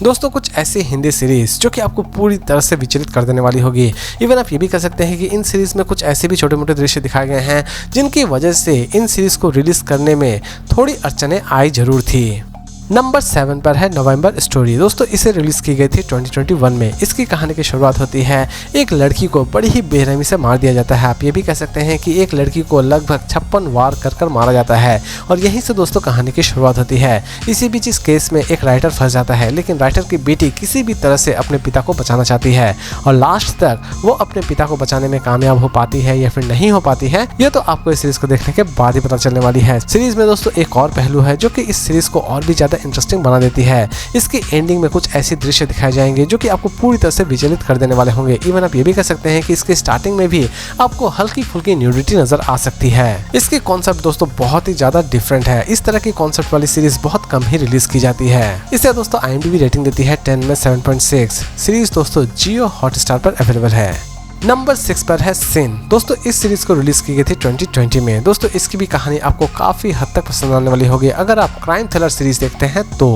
दोस्तों कुछ ऐसी हिंदी सीरीज जो कि आपको पूरी तरह से विचलित कर देने वाली होगी। इवन आप ये भी कह सकते हैं कि इन सीरीज में कुछ ऐसे भी छोटे मोटे दृश्य दिखाए गए हैं जिनकी वजह से इन सीरीज को रिलीज करने में थोड़ी अड़चनें आई जरूर थी। नंबर 7 पर है नवंबर स्टोरी। दोस्तों इसे रिलीज की गई थी 2021 में। इसकी कहानी की शुरुआत होती है एक लड़की को बड़ी ही बेरहमी से मार दिया जाता है। आप ये भी कह सकते हैं कि एक लड़की को लगभग 56 वार कर मारा जाता है और यहीं से दोस्तों कहानी की शुरुआत होती है। इसी बीच इस केस में एक राइटर फंस जाता है, लेकिन राइटर की बेटी किसी भी तरह से अपने पिता को बचाना चाहती है और लास्ट तक वो अपने पिता को बचाने में कामयाब हो पाती है या फिर नहीं हो पाती है, ये तो आपको इस सीरीज को देखने के बाद ही पता चलने वाली है। सीरीज में दोस्तों एक और पहलू है जो कि इस सीरीज को और भी ज्यादा इंटरेस्टिंग बना देती है। इसकी एंडिंग में कुछ ऐसे दृश्य दिखाए जाएंगे जो कि आपको पूरी तरह से विचलित कर देने वाले होंगे। इवन आप ये भी कह सकते हैं कि इसके स्टार्टिंग में भी आपको हल्की फुल्की न्यूडिटी नजर आ सकती है। इसकी कॉन्सेप्ट दोस्तों बहुत ही ज्यादा डिफरेंट है। इस तरह की कॉन्सेप्ट वाली सीरीज बहुत कम ही रिलीज की जाती है। इसे दोस्तों IMDb रेटिंग देती है 10 में 7.6। सीरीज दोस्तों जियो हॉटस्टार पर अवेलेबल है। नंबर 6 पर है सिन। दोस्तों इस सीरीज को रिलीज की गई थी 2020 में। दोस्तों इसकी भी कहानी आपको काफी हद तक पसंद आने वाली होगी अगर आप क्राइम थ्रिलर सीरीज देखते हैं तो।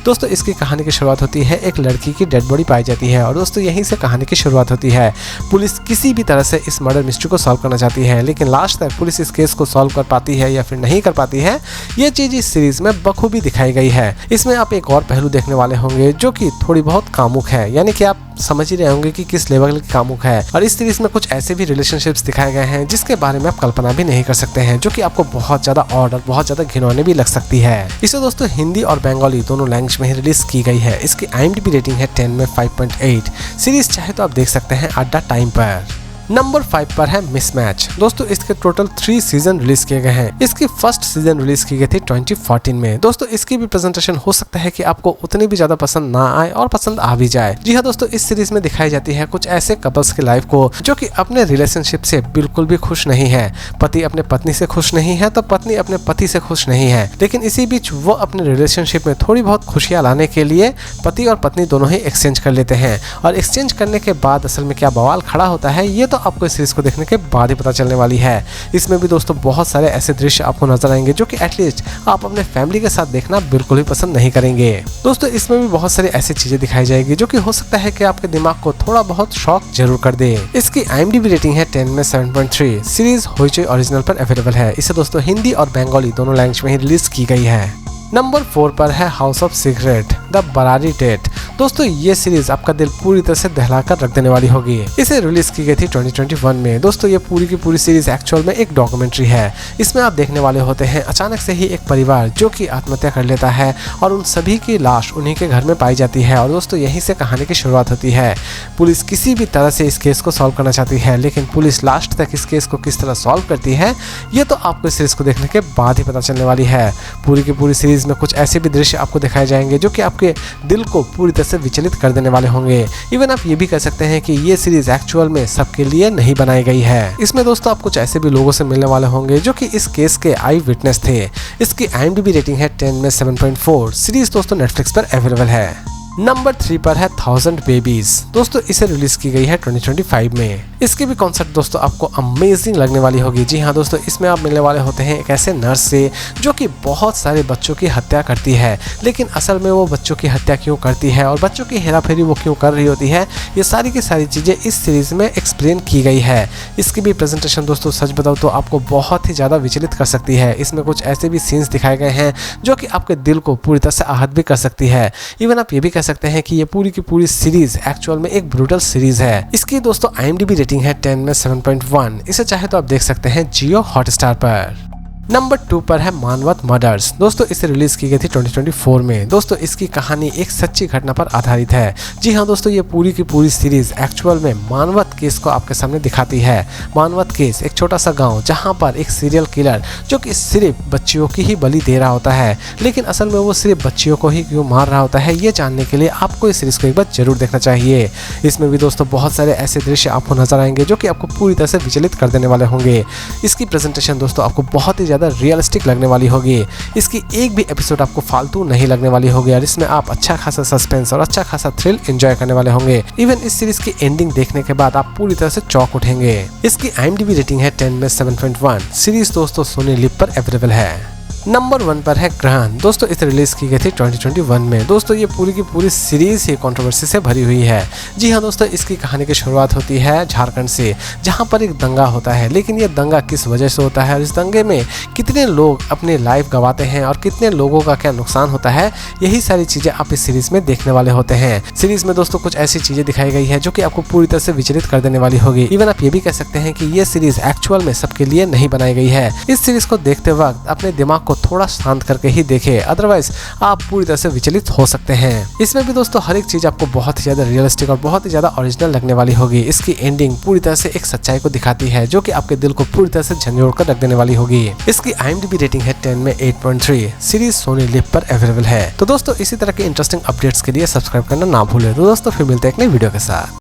दोस्तों इसकी कहानी की शुरुआत होती है एक लड़की की डेड बॉडी पाई जाती है और दोस्तों यहीं से कहानी की शुरुआत होती है। पुलिस किसी भी तरह से इस मर्डर मिस्ट्री को सॉल्व करना चाहती है, लेकिन लास्ट तक पुलिस इस केस को सॉल्व कर पाती है या फिर नहीं कर पाती है, ये चीज इस सीरीज में बखूबी दिखाई गई है। इसमें आप एक और पहलू देखने वाले होंगे जो कि थोड़ी बहुत कामुक है, यानी कि आप समझ ही रहे होंगे कि किस लेवल की कामुक है। और इस सीरीज में कुछ ऐसे भी रिलेशनशिप्स दिखाए गए हैं जिसके बारे में आप कल्पना भी नहीं कर सकते हैं, जो कि आपको बहुत ज्यादा ऑड और बहुत ज्यादा घिनौने भी लग सकती है। इसे दोस्तों हिंदी और बंगाली दोनों लैंग्वेज में ही रिलीज की गई है। इसकी IMDb रेटिंग है 10 में 5.8। सीरीज चाहे तो आप देख सकते हैं एट द टाइम पर। नंबर 5 पर है मिसमैच। दोस्तों इसके टोटल 3 सीजन रिलीज किए गए हैं। इसकी फर्स्ट सीजन रिलीज की गई थी 2014 में। दोस्तों इसकी भी प्रेजेंटेशन हो सकता है कि आपको उतनी भी ज्यादा पसंद ना आए और पसंद आ भी जाए। जी हाँ दोस्तों, इस सीरीज में दिखाई जाती है कुछ ऐसे कपल्स की लाइफ को जो कि अपने रिलेशनशिप से बिल्कुल भी खुश नहीं है। पति अपने पत्नी से खुश नहीं है तो पत्नी अपने पति से खुश नहीं है, लेकिन इसी बीच वो अपने रिलेशनशिप में थोड़ी बहुत खुशियां लाने के लिए पति और पत्नी दोनों ही एक्सचेंज कर लेते हैं और एक्सचेंज करने के बाद असल में क्या बवाल खड़ा होता है ये तो आपको इस सीरीज को देखने के बाद ही पता चलने वाली है। इसमें भी दोस्तों बहुत सारे ऐसे दृश्य आपको नजर आएंगे जो कि एटलीस्ट आप अपने फैमिली के साथ देखना बिल्कुल भी पसंद नहीं करेंगे। दोस्तों इसमें भी बहुत सारी ऐसी चीजें दिखाई जाएगी जो कि हो सकता है कि आपके दिमाग को थोड़ा बहुत शॉक जरूर कर दे। इसकी IMDb रेटिंग है 10 में 7.3। सीरीज होइचई ओरिजिनल पर अवेलेबल है। इसे दोस्तों हिंदी और बंगाली दोनों लैंग्वेज में ही रिलीज की गई है। नंबर 4 पर है house of secret the Burari deaths. दोस्तों ये सीरीज आपका दिल पूरी तरह से दहलाकर रख देने वाली होगी। इसे रिलीज की गई थी 2021 में। दोस्तों ये पूरी की पूरी सीरीज एक्चुअल में एक डॉक्यूमेंट्री है। इसमें आप देखने वाले होते हैं अचानक से ही एक परिवार जो कि आत्महत्या कर लेता है और उन सभी की लाश उन्हीं के घर में पाई जाती है और दोस्तों यहीं से कहानी की शुरुआत होती है। पुलिस किसी भी तरह से इस केस को सॉल्व करना चाहती है, लेकिन पुलिस लास्ट तक इस केस को किस तरह सॉल्व करती है ये तो आपको इस सीरीज को देखने के बाद ही पता चलने वाली है। पूरी की पूरी सीरीज में कुछ ऐसे भी दृश्य आपको दिखाए जाएंगे जो कि आपके दिल को पूरी तरह से विचलित कर देने वाले होंगे। इवन आप ये भी कह सकते हैं कि ये सीरीज एक्चुअल में सबके लिए नहीं बनाई गई है। इसमें दोस्तों आप कुछ ऐसे भी लोगों से मिलने वाले होंगे जो कि इस केस के आई विटनेस थे। इसकी IMDb रेटिंग है 10 में 7.4। सीरीज दोस्तों नेटफ्लिक्स पर अवेलेबल है। नंबर 3 पर है 1000 बेबीज। दोस्तों इसे रिलीज की गई है 2025 में। इसकी भी कॉन्सेप्ट दोस्तों आपको अमेजिंग लगने वाली होगी। जी हाँ दोस्तों, इसमें आप मिलने वाले होते हैं एक ऐसे नर्स से जो कि बहुत सारे बच्चों की हत्या करती है, लेकिन असल में वो बच्चों की हत्या क्यों करती है और बच्चों की हेराफेरी वो क्यों कर रही होती है, ये सारी की सारी चीजें इस सीरीज में एक्सप्लेन की गई है। इसकी भी प्रेजेंटेशन दोस्तों सच बताओ तो आपको बहुत ही ज्यादा विचलित कर सकती है। इसमें कुछ ऐसे भी सीन्स दिखाए गए हैं जो कि आपके दिल को पूरी तरह से आहत भी कर सकती है। इवन आप ये भी कह सकते हैं कि ये पूरी की पूरी सीरीज एक्चुअल में एक ब्रूटल सीरीज है। इसकी दोस्तों IMDb रेटिंग है 10 में 7.1। इसे चाहे तो आप देख सकते हैं जियो हॉटस्टार पर। नंबर 2 पर है मानवत मर्डर्स। दोस्तों इसे रिलीज की गई थी 2024 में। दोस्तों इसकी कहानी एक सच्ची घटना पर आधारित है। जी हाँ दोस्तों, ये पूरी की पूरी सीरीज एक्चुअल में मानवत केस को आपके सामने दिखाती है। मानवत केस एक छोटा सा गांव जहां पर एक सीरियल किलर जो कि सिर्फ बच्चियों की ही बलि दे रहा होता है, लेकिन असल में वो सिर्फ बच्चियों को ही क्यों मार रहा होता है ये जानने के लिए आपको इस सीरीज को एक बार जरूर देखना चाहिए। इसमें भी दोस्तों बहुत सारे ऐसे दृश्य आपको नजर आएंगे जो कि आपको पूरी तरह से विचलित कर देने वाले होंगे। इसकी प्रेजेंटेशन दोस्तों आपको बहुत ही ज्यादा रियलिस्टिक लगने वाली होगी। इसकी एक भी एपिसोड आपको फालतू नहीं लगने वाली होगी और इसमें आप अच्छा खासा सस्पेंस और अच्छा खासा थ्रिल एंजॉय करने वाले होंगे। इवन इस सीरीज की एंडिंग देखने के बाद आप पूरी तरह से चौंक उठेंगे। इसकी IMDb रेटिंग है 10 में 7.1। सीरीज दोस्तों सोनी लिव पर अवेलेबल है। नंबर 1 पर है ग्रहण। दोस्तों इसे रिलीज की गई थी 2021 में। दोस्तों ये पूरी की पूरी सीरीज ही कंट्रोवर्सी से भरी हुई है। जी हाँ दोस्तों, इसकी कहानी की शुरुआत होती है झारखंड से, जहाँ पर एक दंगा होता है। लेकिन ये दंगा किस वजह से होता है और इस दंगे में कितने लोग अपनी लाइफ गंवाते हैं और कितने लोगों का क्या नुकसान होता है, यही सारी चीजें आप इस सीरीज में देखने वाले होते हैं। सीरीज में दोस्तों कुछ ऐसी चीजें दिखाई गई है जो कि आपको पूरी तरह से विचलित कर देने वाली होगी। इवन आप ये भी कह सकते हैं कि ये सीरीज एक्चुअल में सबके लिए नहीं बनाई गई है। इस सीरीज को देखते वक्त अपने दिमाग को थोड़ा शांत करके ही देखें, अदरवाइज आप पूरी तरह से विचलित हो सकते हैं। इसमें भी दोस्तों हर एक चीज आपको बहुत ही ज्यादा रियलिस्टिक और बहुत ही ज्यादा ओरिजिनल लगने वाली होगी। इसकी एंडिंग पूरी तरह से एक सच्चाई को दिखाती है जो कि आपके दिल को पूरी तरह से झंझोड़ कर रख देने वाली होगी। इसकी IMDb रेटिंग है 10 में 8.3। सीरीज सोनी लिव पर अवेलेबल है। तो दोस्तों इसी तरह के इंटरेस्टिंग अपडेट्स के लिए सब्सक्राइब करना ना भूलें। तो दोस्तों फिर मिलते हैं एक नई वीडियो के साथ।